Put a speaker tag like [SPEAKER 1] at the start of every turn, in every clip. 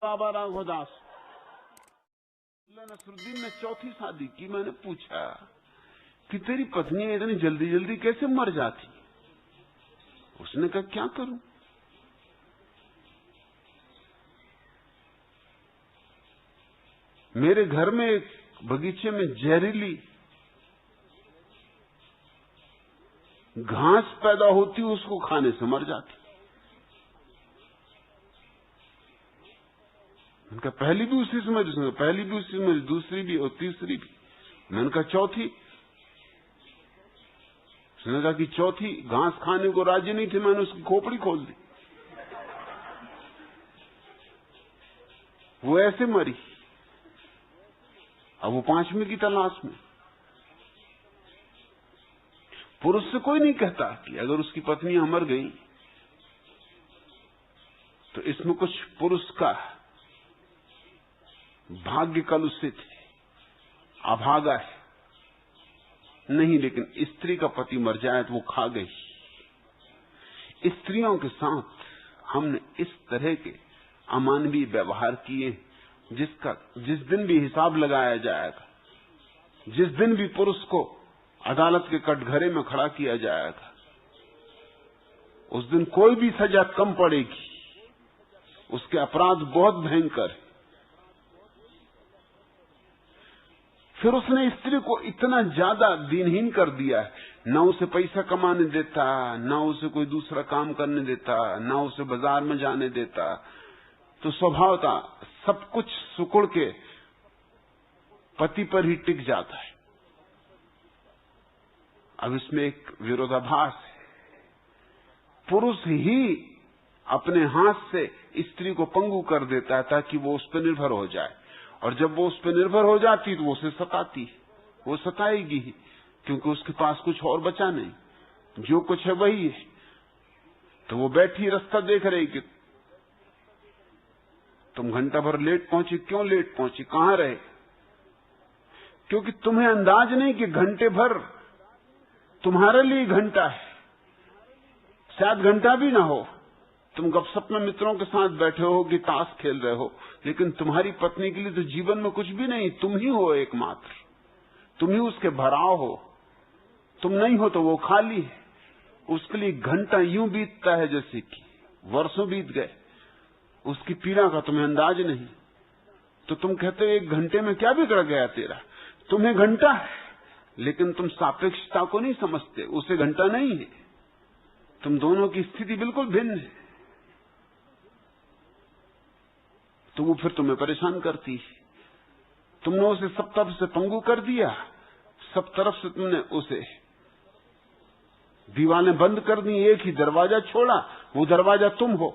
[SPEAKER 1] बाबा राघवदास नसरुद्दीन ने चौथी शादी की। मैंने पूछा कि तेरी पत्नी इतनी जल्दी जल्दी कैसे मर जाती? उसने कहा क्या करूं, मेरे घर में एक बगीचे में जहरीली घास पैदा होती, उसको खाने से मर जाती। उनका पहली भी उसी समय, पहली भी उसी समय, दूसरी भी और तीसरी भी। मैंने कहा चौथी? उसने कहा कि चौथी घास खाने को राजी नहीं थी, मैंने उसकी खोपड़ी खोल दी, वो ऐसे मरी। अब वो पांचवी की तलाश में। पुरुष से कोई नहीं कहता कि अगर उसकी पत्नियां मर गई तो इसमें कुछ पुरुष का भाग्य कलुषित है, अभागा है। नहीं, लेकिन स्त्री का पति मर जाए तो वो खा गई। स्त्रियों के साथ हमने इस तरह के अमानवीय व्यवहार किए जिसका जिस दिन भी हिसाब लगाया जाएगा, जिस दिन भी पुरुष को अदालत के कटघरे में खड़ा किया जाएगा, उस दिन कोई भी सजा कम पड़ेगी। उसके अपराध बहुत भयंकर है। फिर उसने स्त्री को इतना ज्यादा दीनहीन कर दिया है, न उसे पैसा कमाने देता, न उसे कोई दूसरा काम करने देता, न उसे बाजार में जाने देता। तो स्वभाव था सब कुछ सुकुड़ के पति पर ही टिक जाता है। अब इसमें एक विरोधाभास है। पुरुष ही अपने हाथ से स्त्री को पंगु कर देता है ताकि वो उस पर निर्भर हो जाए, और जब वो उस पर निर्भर हो जाती तो वो उसे सताती, वो सताएगी ही, क्योंकि उसके पास कुछ और बचा नहीं, जो कुछ है वही है। तो वो बैठी रास्ता देख रही कि तुम घंटा भर लेट पहुंची, क्यों लेट पहुंची, कहां रहे? क्योंकि तुम्हें अंदाज नहीं कि घंटे भर तुम्हारे लिए घंटा है, शायद घंटा भी ना हो। तुम गपशप में मित्रों के साथ बैठे हो कि ताश खेल रहे हो, लेकिन तुम्हारी पत्नी के लिए तो जीवन में कुछ भी नहीं, तुम ही हो एकमात्र, तुम ही उसके भराव हो। तुम नहीं हो तो वो खाली है। उसके लिए घंटा यूं बीतता है जैसे कि वर्षों बीत गए। उसकी पीड़ा का तुम्हें अंदाज नहीं। तो तुम कहते हो एक घंटे में क्या बिगड़ गया तेरा? तुम्हें घंटा है, लेकिन तुम सापेक्षता को नहीं समझते। उसे घंटा नहीं है। तुम दोनों की स्थिति बिल्कुल भिन्न है। तो वो फिर तुम्हें परेशान करती है। तुमने उसे सब तरफ से पंगु कर दिया, सब तरफ से तुमने उसे दीवारें बंद कर दी, एक ही दरवाजा छोड़ा, वो दरवाजा तुम हो।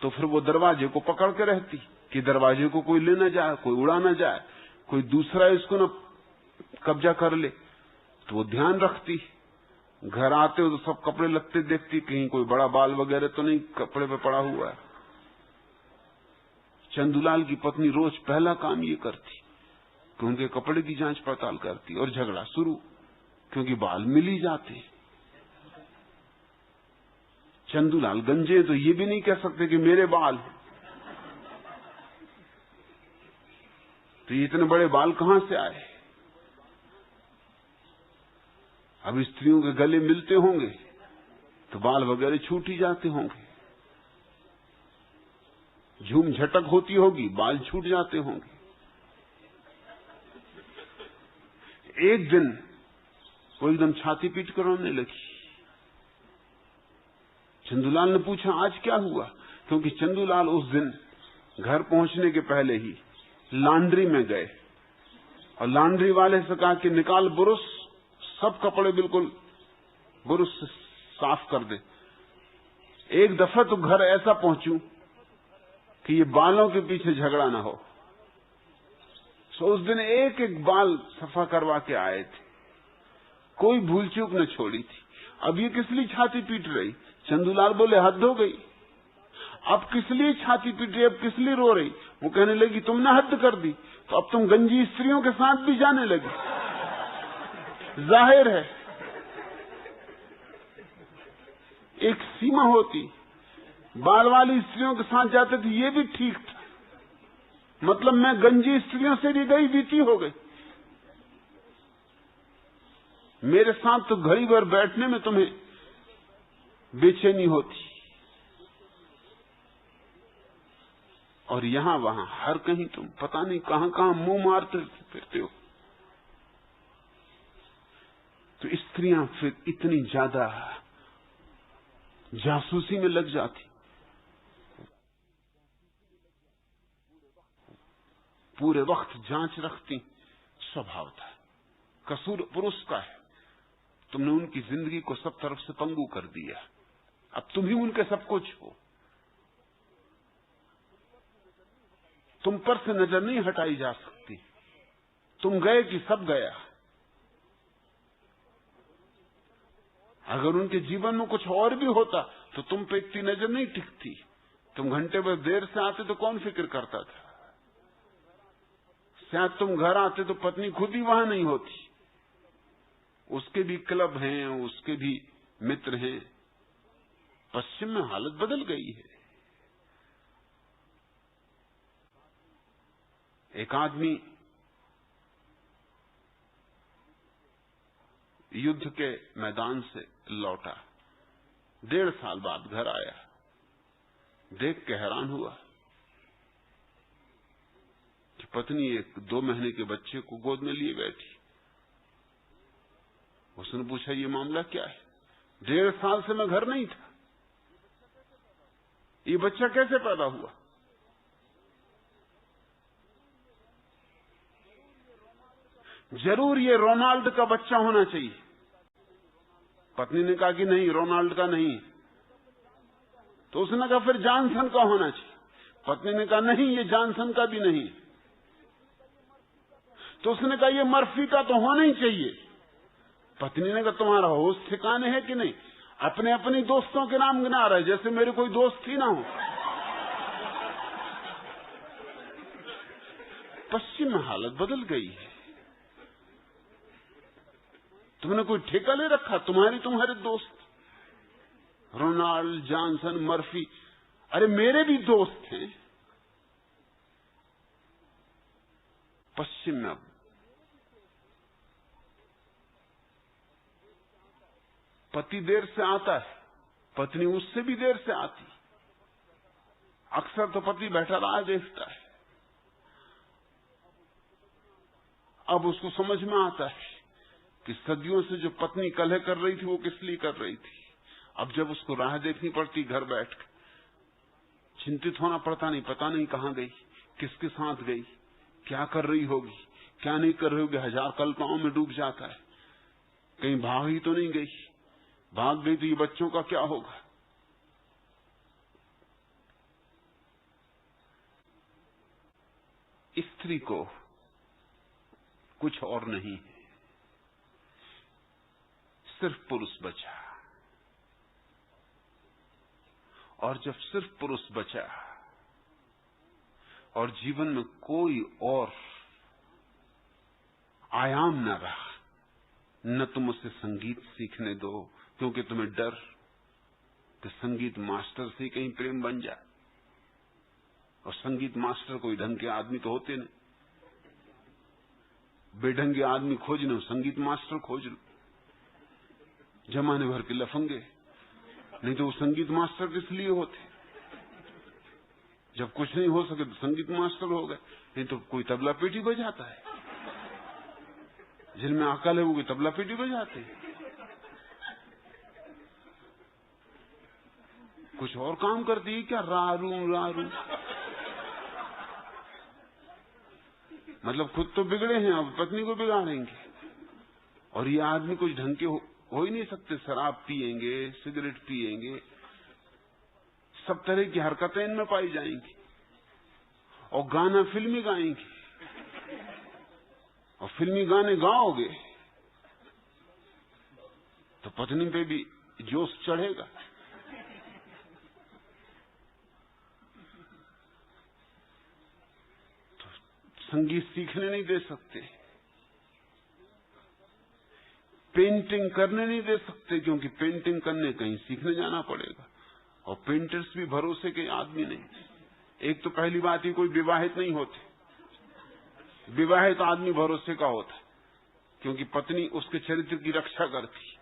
[SPEAKER 1] तो फिर वो दरवाजे को पकड़ के रहती कि दरवाजे को कोई ले ना जाए, कोई उड़ा ना जाए, कोई दूसरा इसको ना कब्जा कर ले। तो वो ध्यान रखती। घर आते हो तो सब कपड़े लत्ते देखती, कहीं कोई बड़ा बाल वगैरह तो नहीं कपड़े पे पड़ा हुआ है। चंदूलाल की पत्नी रोज पहला काम ये करती कि उनके कपड़े की जांच पड़ताल करती, और झगड़ा शुरू, क्योंकि बाल मिल ही जाते। चंदूलाल गंजे तो ये भी नहीं कह सकते कि मेरे बाल, तो ये इतने बड़े बाल कहां से आए? अब स्त्रियों के गले मिलते होंगे तो बाल वगैरह छूट ही जाते होंगे, झूम झटक होती होगी, बाल छूट जाते होंगे। एक दिन वो एकदम छाती पीट कर रोने लगी। चंदूलाल ने पूछा आज क्या हुआ? क्योंकि चंदूलाल उस दिन घर पहुंचने के पहले ही लॉन्ड्री में गए और लॉन्ड्री वाले से कहा कि निकाल बुरुश, सब कपड़े बिल्कुल बुरुश से साफ कर दे। एक दफा तो घर ऐसा पहुंचूं कि ये बालों के पीछे झगड़ा ना हो। सो उस दिन एक एक बाल सफा करवा के आए थे, कोई भूल चूक न छोड़ी थी। अब ये किस लिए छाती पीट रही? चंदूलाल बोले हद हो गई। अब किस लिए छाती पीट रही, अब किस लिए रो रही? वो कहने लगी तुमने हद कर दी, तो अब तुम गंजी स्त्रियों के साथ भी जाने लगी। जाहिर है एक सीमा होती। बाल वाली स्त्रियों के साथ जाते थे, ये भी ठीक था, मतलब मैं गंजी स्त्रियों से भी गई बीती हो गई। मेरे साथ तो घड़ी भर बैठने में तुम्हें बेचैनी होती, और यहां वहां हर कहीं तुम पता नहीं कहां कहां मुंह मारते फिरते हो। तो स्त्रियां फिर इतनी ज्यादा जासूसी में लग जाती, पूरे वक्त जांच रखती। स्वभाव था, कसूर पुरुष का है। तुमने उनकी जिंदगी को सब तरफ से पंगु कर दिया, अब तुम ही उनके सब कुछ हो। तुम पर से नजर नहीं हटाई जा सकती। तुम गए कि सब गया। अगर उनके जीवन में कुछ और भी होता तो तुम पे इतनी नजर नहीं टिकती। तुम घंटे भर देर से आते तो कौन फिक्र करता था? शायद तुम घर आते तो पत्नी खुद ही वहां नहीं होती। उसके भी क्लब हैं, उसके भी मित्र हैं। पश्चिम में हालत बदल गई है। एक आदमी युद्ध के मैदान से लौटा, 1.5 साल बाद घर आया। देख के हैरान हुआ कि पत्नी एक 2 महीने के बच्चे को गोद में लिए बैठी। उसने पूछा, ये मामला क्या है? 1.5 साल से मैं घर नहीं था, ये बच्चा कैसे पैदा हुआ? जरूर ये रोनाल्ड का बच्चा होना चाहिए। पत्नी ने कहा कि नहीं, रोनाल्ड का नहीं। तो उसने कहा फिर जॉनसन का होना चाहिए। पत्नी ने कहा नहीं, ये जॉनसन का भी नहीं। तो उसने कहा ये मर्फी का तो होना ही चाहिए। पत्नी ने कहा तुम्हारा होश ठिकाने है कि नहीं? अपने अपनी दोस्तों के नाम गिना रहा है जैसे मेरे कोई दोस्त ही ना हो। पश्चिम में हालत बदल गई है। तुमने कोई ठेका ले रखा? तुम्हारे दोस्त रोनाल्ड, जॉनसन, मर्फी, अरे मेरे भी दोस्त हैं। पश्चिम में अब पति देर से आता है, पत्नी उससे भी देर से आती। अक्सर तो पति बैठा राह देखता है। अब उसको समझ में आता है कि सदियों से जो पत्नी कलह कर रही थी वो किस लिए कर रही थी। अब जब उसको राह देखनी पड़ती घर बैठ कर, चिंतित होना पड़ता, नहीं पता नहीं कहां गई, किसके साथ गई, क्या कर रही होगी, क्या नहीं कर रही होगी। 1000 कल्पनाओं में डूब जाता है। कहीं भाग ही तो नहीं गई, भाग गई तो ये बच्चों का क्या होगा। स्त्री को कुछ और नहीं है, सिर्फ पुरुष बचा। और जब सिर्फ पुरुष बचा और जीवन में कोई और आयाम न रहा, न तुम उसे संगीत सीखने दो क्योंकि तुम्हें डर कि संगीत मास्टर से कहीं प्रेम बन जाए। और संगीत मास्टर कोई ढंग के आदमी तो होते नहीं। बेढंगे आदमी खोज लो, संगीत मास्टर खोज लो, जमाने भर के लफंगे। नहीं तो वो संगीत मास्टर किस लिए होते? जब कुछ नहीं हो सके तो संगीत मास्टर हो गए। नहीं तो कोई तबला पेटी बजाता है, जिनमें अकल है वो तबला पेटी बजाते हैं। कुछ और काम करती है क्या? रारू रारू। मतलब खुद तो बिगड़े हैं, अब पत्नी को बिगाड़ेंगे। और ये आदमी कुछ ढंग के हो ही नहीं सकते। शराब पिएंगे, सिगरेट पिएंगे, सब तरह की हरकतें इनमें पाई जाएंगी। और गाना फिल्मी गाएंगे, और फिल्मी गाने गाओगे तो पत्नी पे भी जोश चढ़ेगा। तो संगीत सीखने नहीं दे सकते, पेंटिंग करने नहीं दे सकते, क्योंकि पेंटिंग करने कहीं सीखने जाना पड़ेगा। और पेंटर्स भी भरोसे के आदमी नहीं। एक तो पहली बात ही कोई विवाहित नहीं होते, विवाहित आदमी भरोसे का होता है, क्योंकि पत्नी उसके चरित्र की रक्षा करती।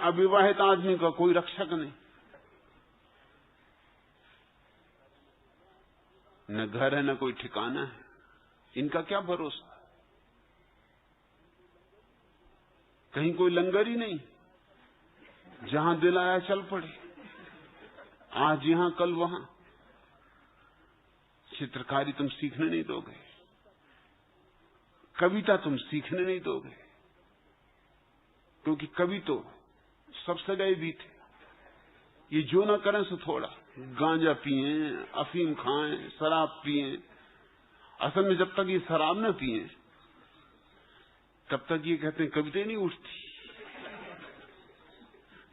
[SPEAKER 1] अविवाहित आदमी का कोई रक्षक नहीं, न घर है न कोई ठिकाना है, इनका क्या भरोसा। कहीं कोई लंगर ही नहीं, जहां दिल आया चल पड़े, आज यहां कल वहां। चित्रकारी तुम सीखने नहीं दोगे, कविता तुम सीखने नहीं दोगे, क्योंकि कवि तो सब सगाई भी थे। ये जो ना करें सो थोड़ा, गांजा पिए, अफीम खाएं, शराब पिए। असल में जब तक ये शराब न पिए तब तक ये कहते हैं कविता नहीं उठती।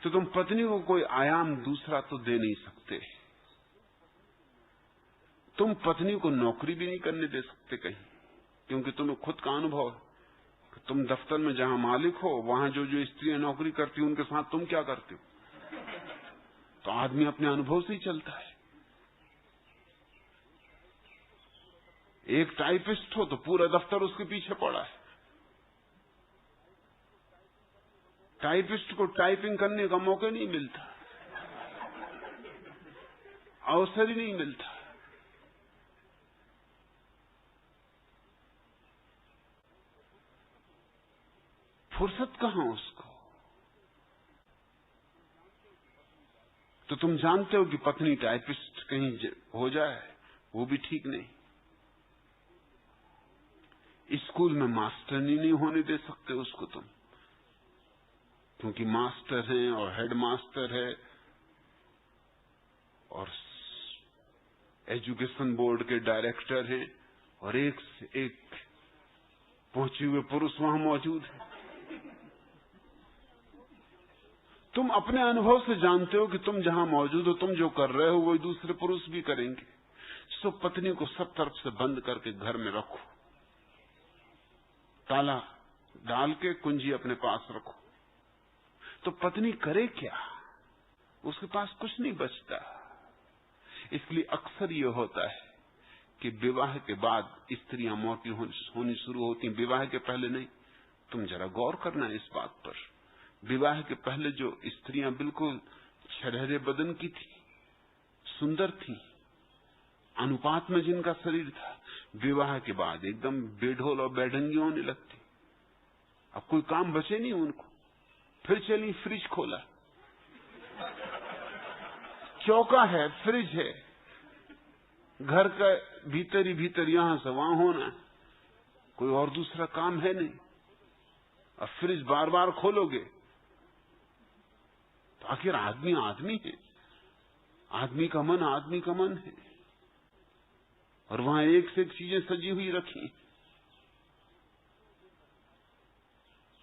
[SPEAKER 1] तो तुम पत्नी को कोई आयाम दूसरा तो दे नहीं सकते। तुम पत्नी को नौकरी भी नहीं करने दे सकते कहीं, क्योंकि तुम्हें खुद का अनुभव है। तुम दफ्तर में जहां मालिक हो, वहां जो जो स्त्रियां नौकरी करती हैं उनके साथ तुम क्या करते हो। तो आदमी अपने अनुभव से ही चलता है। एक टाइपिस्ट हो तो पूरा दफ्तर उसके पीछे पड़ा है। टाइपिस्ट को टाइपिंग करने का मौका नहीं मिलता, अवसर ही नहीं मिलता। फुर्सत कहां उसको। तो तुम जानते हो कि पत्नी टाइपिस्ट कहीं हो जाए, वो भी ठीक नहीं। स्कूल में मास्टरनी नहीं होने दे सकते उसको तुम, क्योंकि मास्टर हैं और हेड मास्टर है और एजुकेशन बोर्ड के डायरेक्टर हैं और एक से एक पहुंचे हुए पुरुष वहां मौजूद है। तुम अपने अनुभव से जानते हो कि तुम जहां मौजूद हो, तुम जो कर रहे हो वही दूसरे पुरुष भी करेंगे। सो पत्नी को सब तरफ से बंद करके घर में रखो, ताला डाल के कुंजी अपने पास रखो। तो पत्नी करे क्या, उसके पास कुछ नहीं बचता। इसलिए अक्सर ये होता है कि विवाह के बाद स्त्रियां मोटी होनी शुरू होती, विवाह के पहले नहीं। तुम जरा गौर करना इस बात पर। विवाह के पहले जो स्त्रियां बिल्कुल छरहरे बदन की थी, सुंदर थी, अनुपात में जिनका शरीर था, विवाह के बाद एकदम बेढोल और बेढंगी होने लगती। अब कोई काम बचे नहीं उनको। फिर चली, फ्रिज खोला, चौका है, फ्रिज है, घर का भीतर ही भीतर यहां से वहां होना, कोई और दूसरा काम है नहीं। अब फ्रिज बार बार खोलोगे तो आखिर आदमी आदमी है, आदमी का मन आदमी का मन है, और वहां एक से एक चीजें सजी हुई रखी,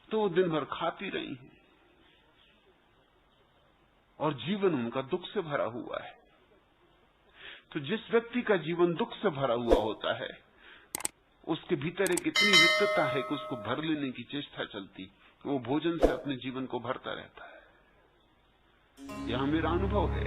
[SPEAKER 1] तो वो दिन भर खाती रही हैं और जीवन उनका दुख से भरा हुआ है। तो जिस व्यक्ति का जीवन दुख से भरा हुआ होता है, उसके भीतर एक इतनी रिक्तता है कि उसको भर लेने की चेष्टा चलती, वो भोजन से अपने जीवन को भरता रहता है। यह मेरा अनुभव है।